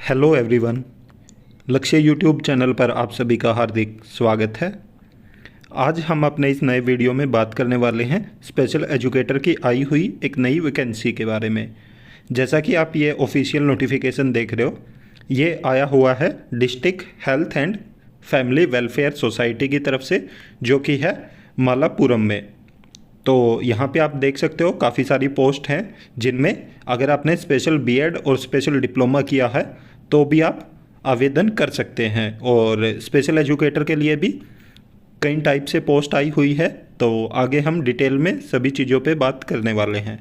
Hello everyone. लक्ष्य YouTube channel पर आप सभी का हार्दिक स्वागत है। आज हम अपने इस नए वीडियो में बात करने वाले हैं स्पेशल एजुकेटर की आई हुई एक नई वैकेंसी के बारे में। जैसा कि आप ये ऑफिशियल नोटिफिकेशन देख रहे हो, ये आया हुआ है district health and family welfare society की तरफ से, जो कि है मालापुरम में। तो यहाँ पे आप देख सकते हो काफ़ी सारी पोस्ट हैं, जिनमें अगर आपने स्पेशल बीएड और स्पेशल डिप्लोमा किया है तो भी आप आवेदन कर सकते हैं। और स्पेशल एजुकेटर के लिए भी कई टाइप से पोस्ट आई हुई है। तो आगे हम डिटेल में सभी चीज़ों पे बात करने वाले हैं।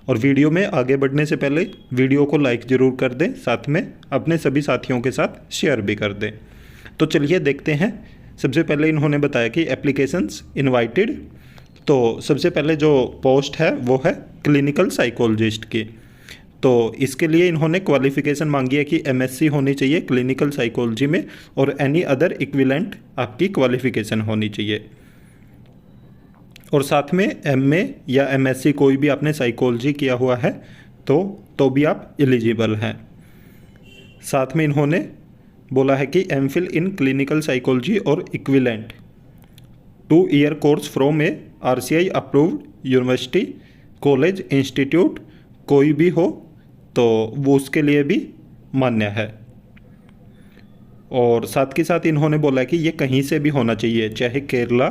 और वीडियो में आगे बढ़ने से पहले वीडियो को लाइक ज़रूर कर दें, साथ में अपने सभी साथियों के साथ शेयर भी कर दें। तो चलिए देखते हैं। सबसे पहले इन्होंने बताया कि एप्लीकेशंस इनवाइटेड। तो सबसे पहले जो पोस्ट है वो है क्लिनिकल साइकोलॉजिस्ट की। तो इसके लिए इन्होंने क्वालिफ़िकेशन मांगी है कि एमएससी होनी चाहिए क्लिनिकल साइकोलॉजी में, और एनी अदर इक्विवेलेंट आपकी क्वालिफ़िकेशन होनी चाहिए। और साथ में एमए या एमएससी कोई भी आपने साइकोलॉजी किया हुआ है तो भी आप एलिजिबल हैं। साथ में इन्होंने बोला है कि एमफिल इन क्लिनिकल साइकोलॉजी और equivalent 2 year course from A RCI approved university college institute कोई भी हो तो वो उसके लिए भी मान्य है। और साथ के साथ इन्होंने बोला कि ये कहीं से भी होना चाहिए, चाहे केरला,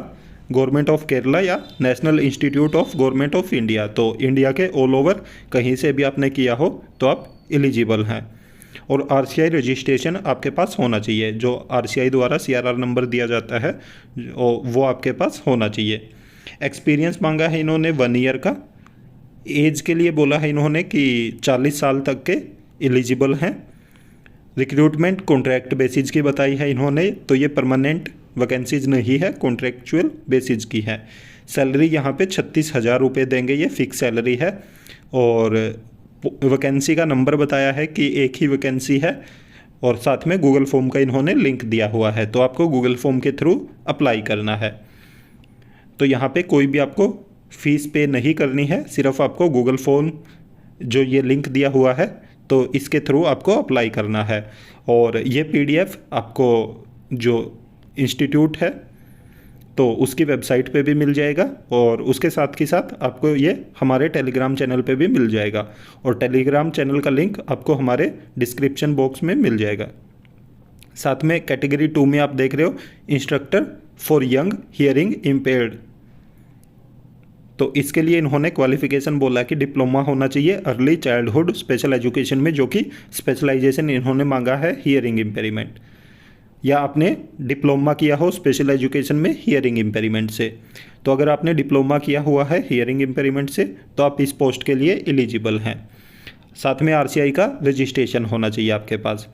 गवर्नमेंट ऑफ केरला या national institute of government of India. तो इंडिया के ऑल ओवर कहीं से भी आपने किया हो तो आप एलिजिबल हैं। और आरसीआई रजिस्ट्रेशन आपके पास होना चाहिए, जो आरसीआई द्वारा सीआरआर नंबर दिया जाता है वो आपके पास होना चाहिए। एक्सपीरियंस मांगा है इन्होंने 1 ईयर का। एज के लिए बोला है इन्होंने कि 40 साल तक के एलिजिबल हैं। रिक्रूटमेंट कॉन्ट्रैक्ट बेसिस की बताई है इन्होंने, तो ये परमानेंट वैकेंसीज नहीं है, कॉन्ट्रैक्चुअल बेसिस की है। सैलरी यहाँ पे 36,000 रुपये देंगे, ये फिक्स सैलरी है। और वैकेंसी का नंबर बताया है कि एक ही वैकेंसी है। और साथ में गूगल फॉर्म का इन्होंने लिंक दिया हुआ है, तो आपको गूगल फॉर्म के थ्रू अप्लाई करना है। तो यहाँ पे कोई भी आपको फ़ीस पे नहीं करनी है, सिर्फ आपको गूगल फॉर्म जो ये लिंक दिया हुआ है तो इसके थ्रू आपको अप्लाई करना है। और ये पीडीएफ आपको जो इंस्टीट्यूट है तो उसकी वेबसाइट पे भी मिल जाएगा, और उसके साथ ही साथ आपको ये हमारे टेलीग्राम चैनल पे भी मिल जाएगा। और टेलीग्राम चैनल का लिंक आपको हमारे डिस्क्रिप्शन बॉक्स में मिल जाएगा। साथ में कैटेगरी 2 में आप देख रहे हो instructor for young hearing impaired. तो इसके लिए इन्होंने क्वालिफिकेशन बोला कि डिप्लोमा होना चाहिए अर्ली चाइल्डहुड स्पेशल एजुकेशन में, जो कि स्पेशलाइजेशन इन्होंने मांगा है हियरिंग इम्पेयरमेंट, या आपने डिप्लोमा किया हो स्पेशल एजुकेशन में हियरिंग इम्पेयरमेंट से। तो अगर आपने डिप्लोमा किया हुआ है हियरिंग इम्पेयरमेंट से तो आप इस पोस्ट के लिए एलिजिबल हैं। साथ में आरसीआई का रजिस्ट्रेशन होना चाहिए आपके पास।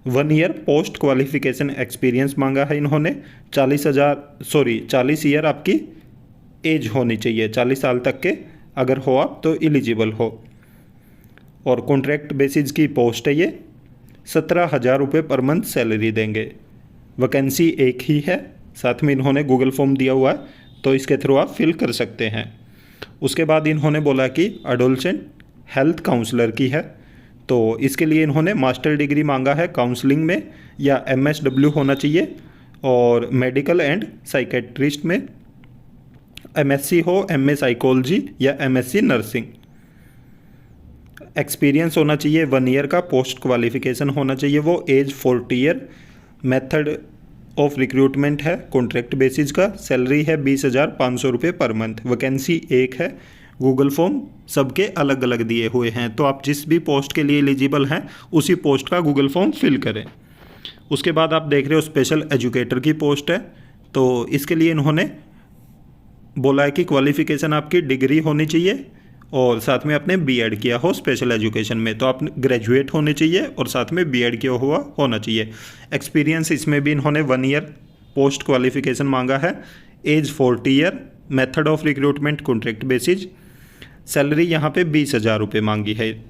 1 ईयर पोस्ट क्वालिफिकेशन एक्सपीरियंस मांगा है इन्होंने। 40 ईयर आपकी एज होनी चाहिए, 40 साल तक के अगर हो आप तो एलिजिबल हो। और कॉन्ट्रैक्ट बेसिस की पोस्ट है ये। 17,000 रुपये पर मंथ सैलरी देंगे। वैकेंसी एक ही है। साथ में इन्होंने गूगल फॉर्म दिया हुआ है, तो इसके थ्रू आप फिल कर सकते हैं। उसके बाद इन्होंने बोला कि एडोलसेंट हेल्थ काउंसलर की है। तो इसके लिए इन्होंने मास्टर डिग्री मांगा है काउंसलिंग में, या एमएसडब्ल्यू होना चाहिए। और मेडिकल एंड साइकेट्रिस्ट में एमएससी हो, एमए साइकोलॉजी या एमएससी नर्सिंग। एक्सपीरियंस होना चाहिए 1 ईयर का। पोस्ट क्वालिफिकेशन होना चाहिए वो age 40 year. Method of recruitment है कॉन्ट्रैक्ट बेसिस का। सैलरी है 20,500 रुपये पर मंथ। वैकेंसी एक है। गूगल फॉर्म सबके अलग अलग दिए हुए हैं, तो आप जिस भी पोस्ट के लिए एलिजिबल हैं उसी पोस्ट का गूगल फॉर्म फिल करें। उसके बाद आप देख रहे हो स्पेशल एजुकेटर की पोस्ट है। तो इसके लिए इन्होंने बोला है कि क्वालिफिकेशन आपकी डिग्री होनी चाहिए, और साथ में आपने बीएड किया हो स्पेशल एजुकेशन में, तो आप ग्रेजुएट होने चाहिए और साथ में बीएड किया हुआ होना चाहिए। एक्सपीरियंस इसमें भी इन्होंने 1 ईयर पोस्ट क्वालिफिकेशन मांगा है। Age 40 year. Method of recruitment contract basis. Salary यहाँ पे 20,000 रुपये मांगी है।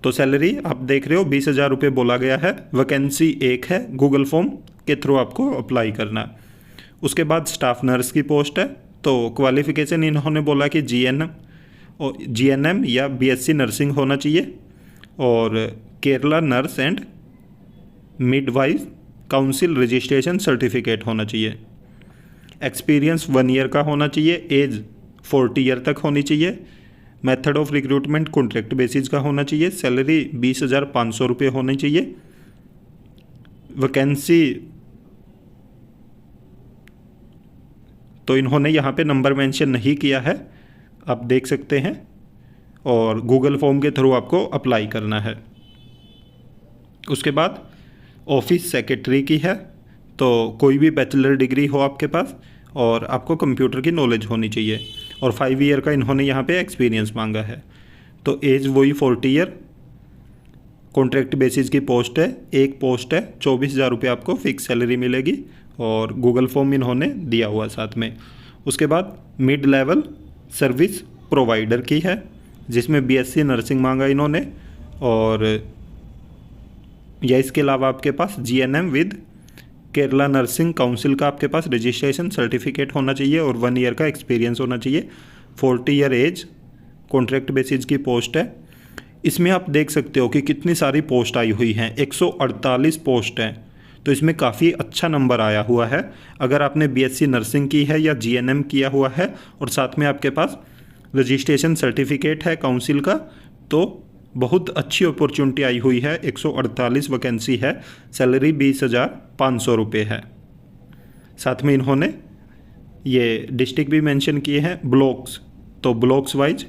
तो सैलरी आप देख रहे हो 20,000 रुपये बोला गया है। वैकेंसी एक है। गूगल फॉर्म के थ्रू आपको अप्लाई करना। उसके बाद स्टाफ नर्स की पोस्ट है। तो क्वालिफिकेशन इन्होंने बोला कि जीएनएम या बीएससी नर्सिंग होना चाहिए। और Kerala nurse and midwife council registration certificate होना चाहिए। एक्सपीरियंस 1 ईयर का होना चाहिए। एज 40 ईयर तक होनी चाहिए। Method of recruitment contract basis का होना चाहिए। सैलरी 20,500 रुपये होनी चाहिए। वैकेंसी तो इन्होंने यहाँ पे नंबर मेंशन नहीं किया है, आप देख सकते हैं, और गूगल फॉर्म के थ्रू आपको अप्लाई करना है। उसके बाद ऑफिस सेक्रेटरी की है, तो कोई भी बैचलर डिग्री हो आपके पास और आपको कंप्यूटर की नॉलेज होनी चाहिए, और 5 ईयर का इन्होंने यहाँ पे एक्सपीरियंस मांगा है। तो एज वही 40 ईयर। कॉन्ट्रैक्ट बेसिस की पोस्ट है, एक पोस्ट है, 24,000 रुपये आपको फिक्स सैलरी मिलेगी, और गूगल फॉर्म इन्होंने दिया हुआ साथ में। उसके बाद मिड लेवल सर्विस प्रोवाइडर की है, जिसमें BSc नर्सिंग मांगा इन्होंने, और या इसके अलावा आपके पास GNM with Kerala nursing council का आपके पास रजिस्ट्रेशन सर्टिफिकेट होना चाहिए, और 1 ईयर का एक्सपीरियंस होना चाहिए। 40 ईयर एज, कॉन्ट्रैक्ट बेसिस की पोस्ट है। इसमें आप देख सकते हो कि कितनी सारी पोस्ट आई हुई हैं, 148 पोस्ट हैं, तो इसमें काफ़ी अच्छा नंबर आया हुआ है। अगर आपने BSc नर्सिंग की है या GNM किया हुआ है और साथ में आपके पास रजिस्ट्रेशन सर्टिफिकेट है काउंसिल का, तो बहुत अच्छी अपॉर्चुनिटी आई हुई है। 148 वैकेंसी है, सैलरी 20,500 रुपये है। साथ में इन्होंने ये डिस्ट्रिक्ट भी मेंशन किए हैं, ब्लॉक्स, तो ब्लॉक्स वाइज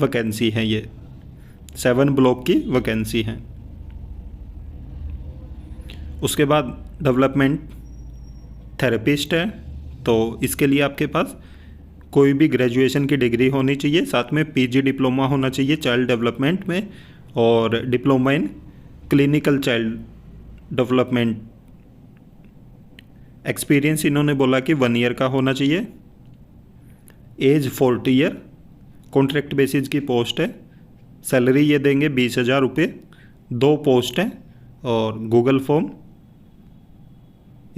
वैकेंसी है, ये 7 ब्लॉक की वैकेंसी हैं। उसके बाद डेवलपमेंट थेरेपिस्ट है, तो इसके लिए आपके पास कोई भी ग्रेजुएशन की डिग्री होनी चाहिए, साथ में PG डिप्लोमा होना चाहिए चाइल्ड डेवलपमेंट में, और diploma in clinical child development. Experience इन्होंने बोला कि 1 ईयर का होना चाहिए। एज 40 ईयर, कॉन्ट्रैक्ट बेसिस की पोस्ट है, सैलरी ये देंगे 20,000 रुपये। 2 पोस्ट हैं, और गूगल फॉर्म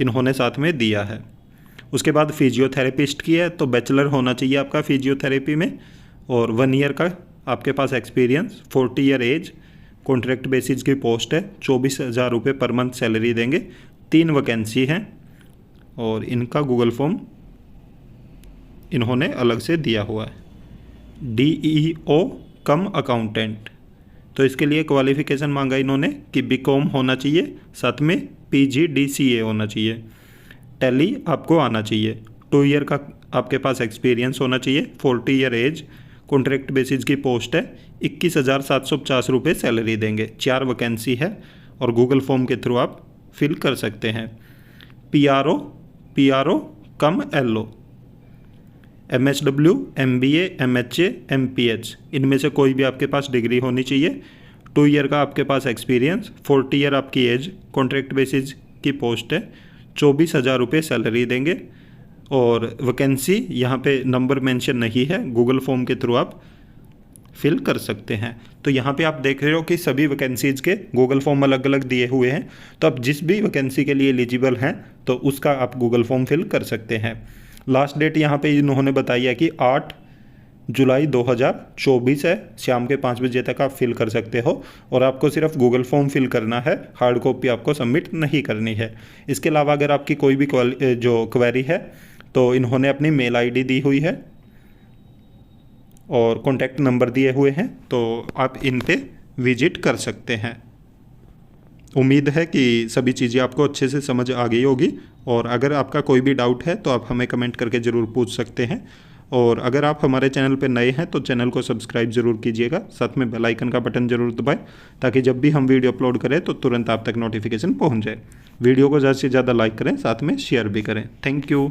इन्होंने साथ में दिया है। उसके बाद फिजियोथेरेपिस्ट की है, तो बैचलर होना चाहिए आपका फिजियोथेरेपी में, और 1 ईयर का आपके पास experience. 40 year age, contract basis की पोस्ट है, 24,000 रुपये पर मंथ सैलरी देंगे। 3 वैकेंसी हैं, और इनका गूगल फॉर्म इन्होंने अलग से दिया हुआ है। DEO कम अकाउंटेंट, तो इसके लिए क्वालिफ़िकेशन मांगा इन्होंने कि BCom होना चाहिए, साथ में PG DCA होना चाहिए। टैली आपको आना चाहिए। 2 ईयर का आपके पास एक्सपीरियंस होना चाहिए। 40 ईयर एज, कॉन्ट्रैक्ट बेसिस की पोस्ट है, 21,750 रुपये सैलरी देंगे। 4 वैकेंसी है, और गूगल फॉर्म के थ्रू आप फिल कर सकते हैं। PRO कम LO, MHW, MBA, MHA, MPH, इनमें से कोई भी आपके पास डिग्री होनी चाहिए। 2 ईयर का आपके पास एक्सपीरियंस, 40 ईयर आपकी एज, कॉन्ट्रैक्ट बेसिस की पोस्ट है, 24,000 रुपये सैलरी देंगे, और वैकेंसी यहाँ पे नंबर मेंशन नहीं है, गूगल फॉर्म के थ्रू आप फिल कर सकते हैं। तो यहाँ पे आप देख रहे हो कि सभी वैकेंसीज़ के गूगल फॉर्म अलग अलग दिए हुए हैं, तो आप जिस भी वैकेंसी के लिए एलिजिबल हैं तो उसका आप गूगल फॉर्म फिल कर सकते हैं। लास्ट डेट यहाँ पे इन्होंने बताई है कि 8 जुलाई 2024 है, शाम के 5 बजे तक आप फिल कर सकते हो, और आपको सिर्फ गूगल फॉर्म फिल करना है, हार्ड कॉपी आपको सबमिट नहीं करनी है। इसके अलावा अगर आपकी कोई भी जो क्वेरी है, तो इन्होंने अपनी मेल ID दी हुई है और कॉन्टैक्ट नंबर दिए हुए हैं, तो आप इन पे विजिट कर सकते हैं। उम्मीद है कि सभी चीज़ें आपको अच्छे से समझ आ गई होगी, और अगर आपका कोई भी डाउट है तो आप हमें कमेंट करके ज़रूर पूछ सकते हैं। और अगर आप हमारे चैनल पर नए हैं तो चैनल को सब्सक्राइब ज़रूर कीजिएगा, साथ में बेल आइकन का बटन ज़रूर दबाएं, ताकि जब भी हम वीडियो अपलोड करें तो तुरंत आप तक नोटिफिकेशन पहुंच जाए। वीडियो को ज़्यादा से ज़्यादा लाइक करें, साथ में शेयर भी करें। Thank you.